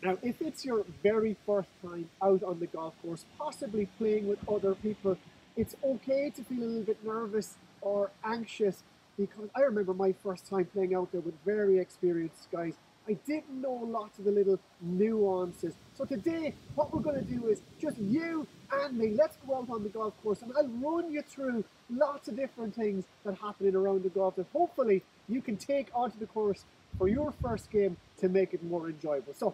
Now, if it's your very first time out on the golf course, possibly playing with other people, it's okay to feel a little bit nervous or anxious because I remember my first time playing out there with very experienced guys. I didn't know lots of the little nuances. So today, what we're going to do is just you and me. Let's go out on the golf course and I'll run you through lots of different things that happen in around the golf that hopefully you can take onto the course for your first game to make it more enjoyable. So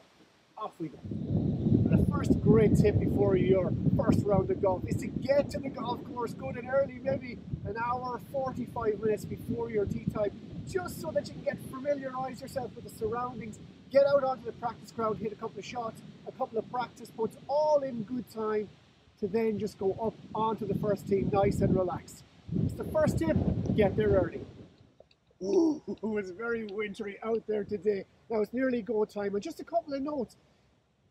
off we go. The first great tip before your first round of golf is to get to the golf course good and early, maybe an hour, 45 minutes before your tee time, just so that you can get familiarise yourself with the surroundings, get out onto the practice ground, hit a couple of shots, a couple of practice putts, all in good time to then just go up onto the first tee nice and relaxed. It's the first tip, get there early. Ooh, it's very wintry out there today. Now it's nearly go time, and just a couple of notes.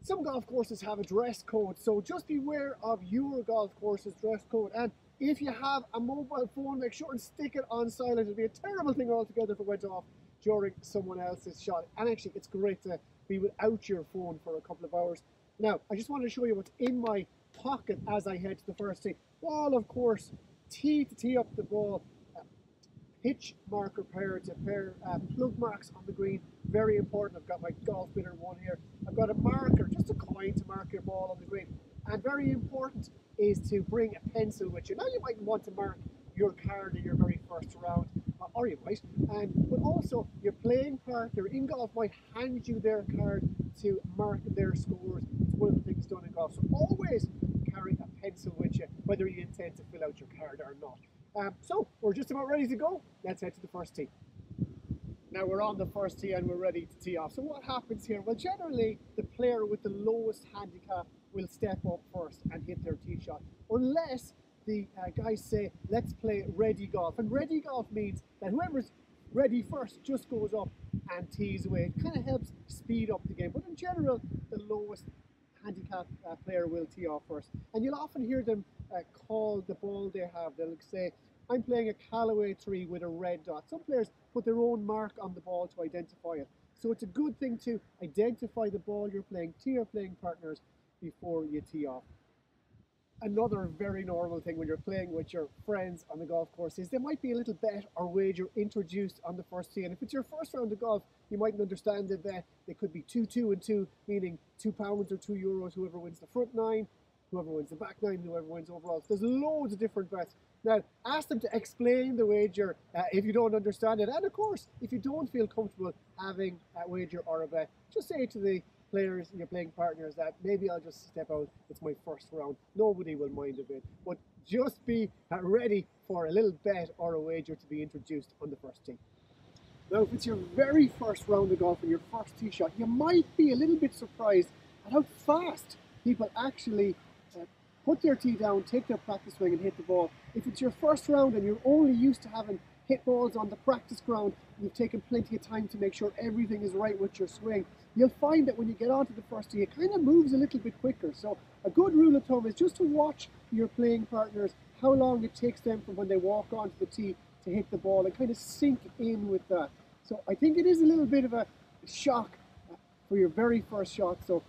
Some golf courses have a dress code, so just beware of your golf course's dress code. And if you have a mobile phone, make sure and stick it on silent. It'd be a terrible thing altogether if it went off during someone else's shot. And actually, it's great to be without your phone for a couple of hours. Now, I just wanted to show you what's in my pocket as I head to the first tee. Ball, of course, tee to tee up the ball. Pitch marker pair to pair, plug marks on the green, very important. I've got my golf bitter one here. I've got a marker, just a coin to mark your ball on the green. And very important is to bring a pencil with you. Now you might want to mark your card in your very first round, or you might, but also your playing partner in golf might hand you their card to mark their scores. It's one of the things done in golf. So always carry a pencil with you, whether you intend to fill out your card or not. So we're just about ready to go. Let's head to the first tee. Now we're on the first tee and we're ready to tee off. So what happens here? Well, generally the player with the lowest handicap will step up first and hit their tee shot, unless the guys say, let's play ready golf. And ready golf means that whoever's ready first just goes up and tees away. It kind of helps speed up the game. But in general, the lowest handicap player will tee off first. And you'll often hear them call the ball they have. They'll say, I'm playing a Callaway 3 with a red dot. Some players put their own mark on the ball to identify it. So it's a good thing to identify the ball you're playing to your playing partners before you tee off. Another very normal thing when you're playing with your friends on the golf course is there might be a little bet or wager introduced on the first tee. And if it's your first round of golf, you mightn't understand the bet. They could be 2, 2, and 2, meaning £2 or €2, whoever wins the front nine, whoever wins the back nine, whoever wins overall. There's loads of different bets. Now, ask them to explain the wager if you don't understand it. And of course, if you don't feel comfortable having a wager or a bet, just say to the players, your playing partners, that maybe I'll just step out. It's my first round. Nobody will mind a bit. But just be ready for a little bet or a wager to be introduced on the first tee. Now, if it's your very first round of golf and your first tee shot, you might be a little bit surprised at how fast people actually put their tee down, take their practice swing and hit the ball. If it's your first round and you're only used to having hit balls on the practice ground, you've taken plenty of time to make sure everything is right with your swing, you'll find that when you get onto the first tee, it kind of moves a little bit quicker. So a good rule of thumb is just to watch your playing partners, how long it takes them from when they walk onto the tee to hit the ball, and kind of sink in with that. So I think it is a little bit of a shock for your very first shot. So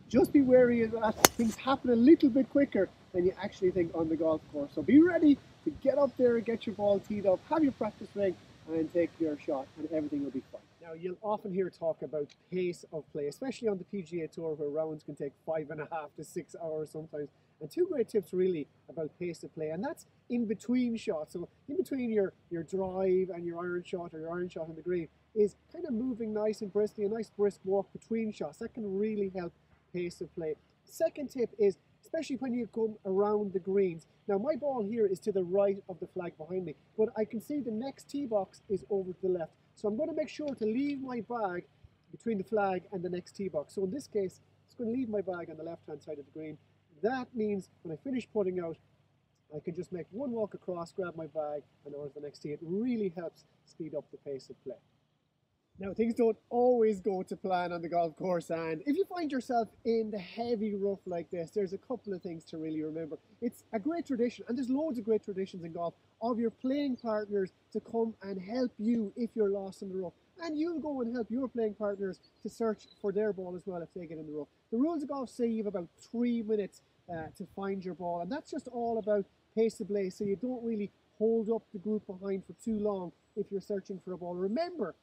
just be wary of that. Things happen a little bit quicker than you actually think on the golf course. So be ready to get up there and get your ball teed up, have your practice swing, and take your shot, and everything will be fine. Now, you'll often hear talk about pace of play, especially on the PGA Tour, where rounds can take 5.5 to 6 hours sometimes. And two great tips really about pace of play, and that's in between shots. So in between your drive and your iron shot, or your iron shot on the green, is kind of moving nice and briskly, a nice brisk walk between shots. That can really help pace of play. Second tip is, especially when you come around the greens. Now my ball here is to the right of the flag behind me, but I can see the next tee box is over to the left. So I'm going to make sure to leave my bag between the flag and the next tee box. So in this case, it's going to leave my bag on the left-hand side of the green. That means when I finish putting out, I can just make one walk across, grab my bag, and on to the next tee. It really helps speed up the pace of play. Now, things don't always go to plan on the golf course, and if you find yourself in the heavy rough like this, there's a couple of things to really remember. It's a great tradition, and there's loads of great traditions in golf, of your playing partners to come and help you if you're lost in the rough. and you'll go and help your playing partners to search for their ball as well if they get in the rough. The rules of golf say you have about 3 minutes to find your ball, and that's just all about pace of play, so you don't really hold up the group behind for too long if you're searching for a ball. Remember,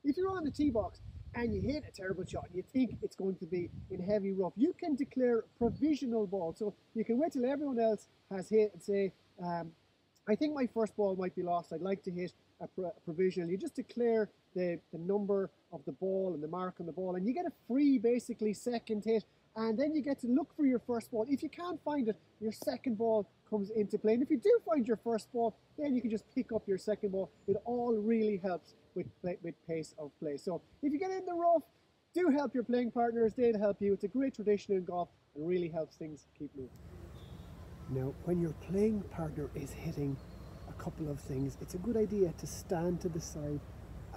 if you're on the tee box and you hit a terrible shot and you think it's going to be in heavy rough, you can declare provisional ball. So you can wait till everyone else has hit and say, I think my first ball might be lost. I'd like to hit a provisional. You just declare the number of the ball and the mark on the ball, and you get a free, basically, second hit. And then you get to look for your first ball. If you can't find it, your second ball comes into play. And if you do find your first ball, then you can just pick up your second ball. It all really helps with pace of play. So if you get in the rough, do help your playing partners. They'll help you. It's a great tradition in golf and really helps things keep moving. Now, when your playing partner is hitting a couple of things, it's a good idea to stand to the side,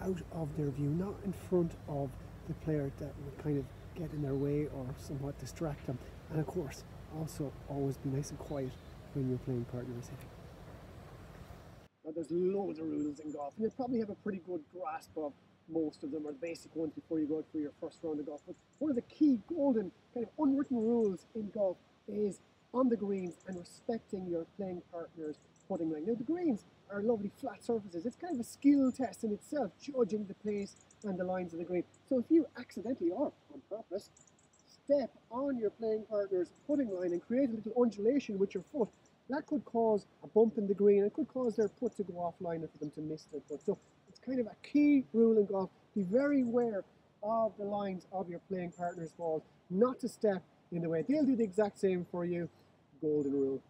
out of their view, not in front of the player that would kind of get in their way or somewhat distract them. And of course, also always be nice and quiet when your playing partner is hitting. Now, there's loads of rules in golf, and you'll probably have a pretty good grasp of most of them, or the basic ones, before you go out for your first round of golf. But one of the key golden kind of unwritten rules in golf is on the greens and respecting your playing partner's putting line. Now, the greens are lovely flat surfaces. It's kind of a skill test in itself, judging the pace and the lines of the green. So if you accidentally or on purpose step on your playing partner's putting line and create a little undulation with your foot, that could cause a bump in the green. It could cause their putt to go offline and for them to miss their putt. So it's kind of a key rule in golf. Be very aware of the lines of your playing partner's balls, not to step in the way. They'll do the exact same for you. Golden rule.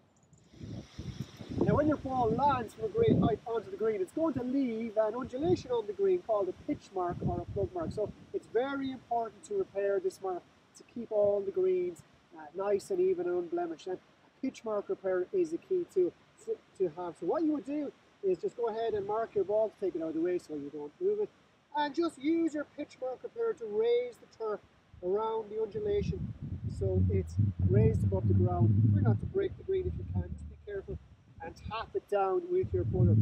Now, when your ball lands from a great height onto the green, it's going to leave an undulation on the green called a pitch mark or a plug mark. So it's very important to repair this mark to keep all the greens nice and even and unblemished. And a pitch mark repair is a key to have. So what you would do is just go ahead and mark your ball, take it out of the way so you don't move it, and just use your pitch mark repair to raise the turf around the undulation so it's raised above the ground. Try not to break the green if you can, just be careful, and tap it down with your putter.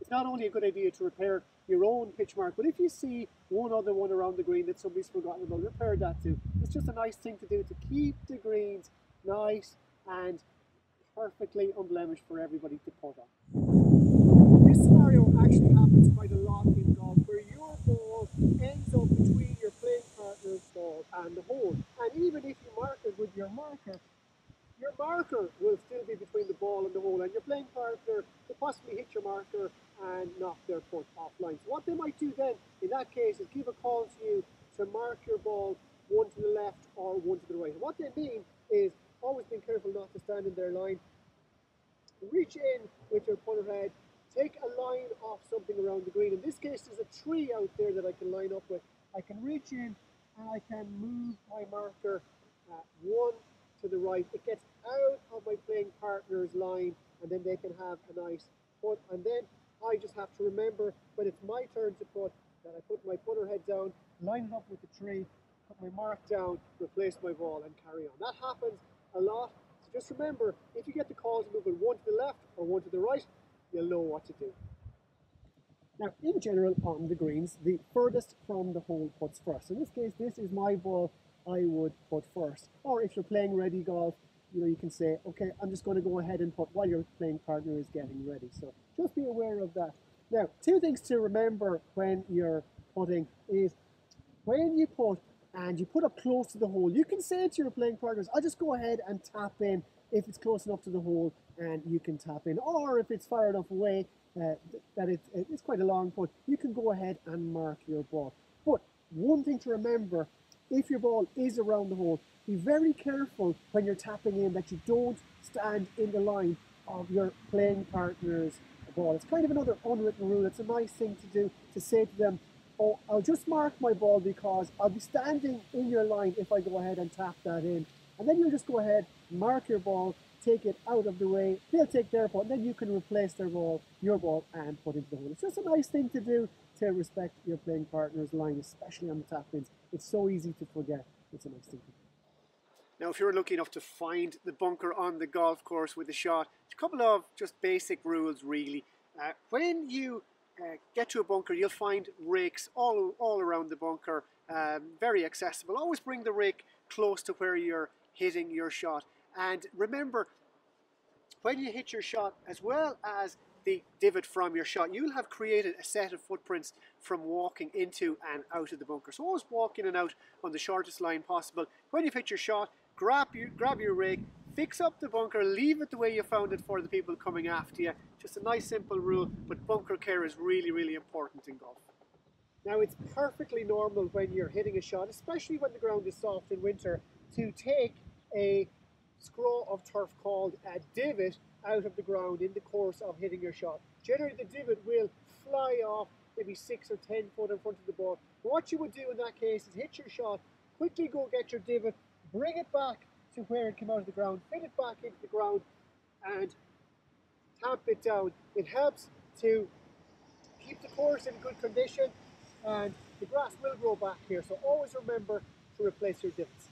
It's not only a good idea to repair your own pitch mark, but if you see one other one around the green that somebody's forgotten about, repair that too. It's just a nice thing to do to keep the greens nice and perfectly unblemished for everybody to putt on. This scenario actually happens quite a lot in golf, where your ball ends up between your playing partner's ball and the hole. And even if you mark it with your marker will still be between the ball and the hole, and your playing partner could possibly hit your marker and knock their putt offline. So what they might do then, in that case, is give a call to you to mark your ball one to the left or one to the right. And what they mean is always being careful not to stand in their line. Reach in with your putter head, take a line off something around the green. In this case, there's a tree out there that I can line up with. I can reach in and I can move my marker one to the right. It gets out of my playing partner's line, and then they can have a nice putt. And then I just have to remember when it's my turn to putt that I put my putter head down, line it up with the tree, put my mark down, replace my ball, and carry on. That happens a lot. So just remember, if you get the call to move it one to the left or one to the right, you'll know what to do. Now, in general, on the greens, the furthest from the hole puts first. In this case, this is my ball. I would putt first. Or if you're playing ready golf, you can say, okay, I'm just going to go ahead and putt while your playing partner is getting ready. So just be aware of that. Now, two things to remember when you're putting is when you putt and you put up close to the hole, you can say to your playing partners, I'll just go ahead and tap in if it's close enough to the hole and you can tap in. Or if it's far enough away that it's quite a long putt, you can go ahead and mark your ball. But one thing to remember, if your ball is around the hole, be very careful when you're tapping in that you don't stand in the line of your playing partner's ball. It's kind of another unwritten rule. It's a nice thing to do, to say to them, oh, I'll just mark my ball because I'll be standing in your line if I go ahead and tap that in. And then you'll just go ahead, mark your ball, take it out of the way, they'll take their ball, and then you can replace their ball, your ball, and put it into the hole. It's just a nice thing to do to respect your playing partner's line, especially on the tap ins. It's so easy to forget. It's a nice thing to do. Now, if you're lucky enough to find the bunker on the golf course with a shot, a couple of just basic rules really. When you get to a bunker, you'll find rakes all around the bunker, very accessible. Always bring the rake close to where you're hitting your shot. And remember, when you hit your shot, as well as the divot from your shot, you'll have created a set of footprints from walking into and out of the bunker. So always walk in and out on the shortest line possible. When you've hit your shot, grab your rake, fix up the bunker, leave it the way you found it for the people coming after you. Just a nice simple rule, but bunker care is really, really important in golf. Now, it's perfectly normal when you're hitting a shot, especially when the ground is soft in winter, to take a scroll of turf called a divot out of the ground in the course of hitting your shot. Generally, the divot will fly off maybe 6 or 10 foot in front of the ball. But what you would do in that case is hit your shot, quickly go get your divot, bring it back to where it came out of the ground, fit it back into the ground, and tamp it down. It helps to keep the course in good condition, and the grass will grow back here. So always remember to replace your divots.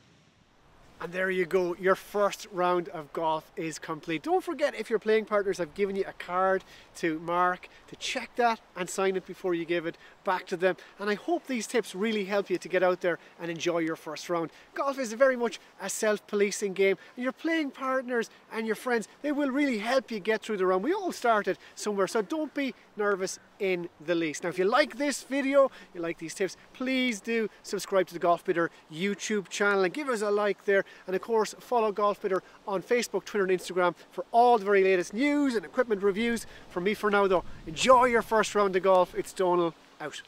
And there you go, your first round of golf is complete. Don't forget, if your playing partners have given you a card to mark, to check that and sign it before you give it back to them. And I hope these tips really help you to get out there and enjoy your first round. Golf is very much a self-policing game, and your playing partners and your friends, they will really help you get through the round. We all started somewhere, so don't be nervous in the least. Now, if you like this video, you like these tips, please do subscribe to the Golf Bidder YouTube channel and give us a like there. And of course, follow Golf Bidder on Facebook, Twitter and Instagram for all the very latest news and equipment reviews. From me for now though, enjoy your first round of golf. It's Donal, out.